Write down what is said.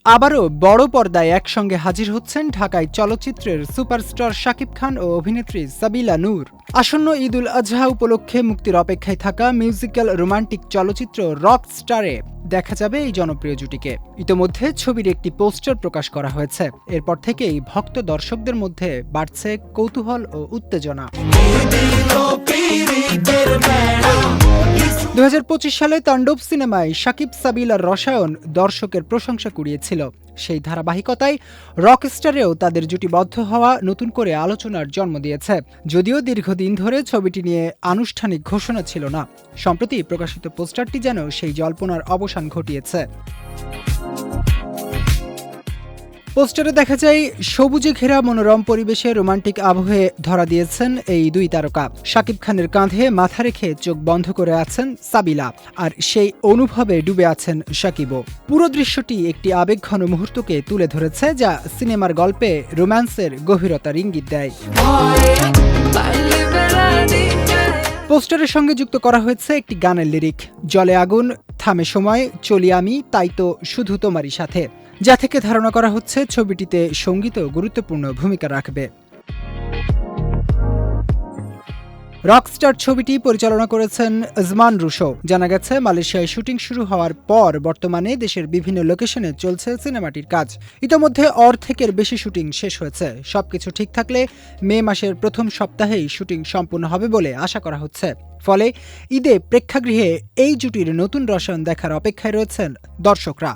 আবারও বড় পর্দায় একসঙ্গে হাজির হচ্ছেন ঢাকায় চলচ্চিত্রের সুপারস্টার শাকিব খান ও অভিনেত্রী সাবিলা নূর। আসন্ন ঈদ উল আজহা উপলক্ষে মুক্তির অপেক্ষায় থাকা মিউজিক্যাল রোমান্টিক চলচ্চিত্র রকস্টারে দেখা যাবে এই জনপ্রিয় জুটিকে। ইতোমধ্যে ছবির একটি পোস্টার প্রকাশ করা হয়েছে। এরপর থেকেই ভক্ত দর্শকদের মধ্যে বাড়ছে কৌতূহল ও উত্তেজনা। 2025 সালে তাণ্ডব সিনেমায় শাকিব সাবিলার রসায়ন দর্শকের প্রশংসা কুড়িয়েছিল। সেই ধারাবাহিকতায় রকস্টারেও তাদের জুটিবদ্ধ হওয়া নতুন করে আলোচনার জন্ম দিয়েছে। যদিও দীর্ঘদিন ধরে ছবিটি নিয়ে আনুষ্ঠানিক ঘোষণা ছিল না, সম্প্রতি প্রকাশিত পোস্টারটি যেন সেই জল্পনার অবসান ঘটিয়েছে। পোস্টারে দেখা যায় সবুজে ঘেরা মনোরম পরিবেশে রোমান্টিক আবহে ধরা দিয়েছেন এই দুই তারকা। শাকিব খানের কাঁধে মাথা রেখে চোখ বন্ধ করে আছেন সাবিলা, আর সেই অনুভবে ডুবে আছেন শাকিবও। পুরো দৃশ্যটি একটি আবেগঘন মুহূর্তকে তুলে ধরেছে, যা সিনেমার গল্পে রোম্যান্সের গভীরতার ইঙ্গিত দেয়। পোস্টারের সঙ্গে যুক্ত করা হয়েছে একটি গানের লিরিক, জলে আগুন থামে সময় চলি আমি তাই তো শুধু তোমারই সাথে, যা থেকে ধারণা করা হচ্ছে ছবিটিতে সঙ্গীতও গুরুত্বপূর্ণ ভূমিকা রাখবে। রকস্টার ছবিটি পরিচালনা করেছেন ওসমান রুশো। জানা গেছে মালয়েশিয়ায় শুটিং শুরু হওয়ার পর বর্তমানে দেশের বিভিন্ন লোকেশনে চলছে সিনেমাটির কাজ। ইতোমধ্যে অর্ধেকের বেশি শুটিং শেষ হয়েছে। সবকিছু ঠিক থাকলে মে মাসের প্রথম সপ্তাহেই শুটিং সম্পূর্ণ হবে বলে আশা করা হচ্ছে। ফলে ঈদে প্রেক্ষাগৃহে এই জুটির নতুন রসায়ন দেখার অপেক্ষায় রয়েছেন দর্শকরা।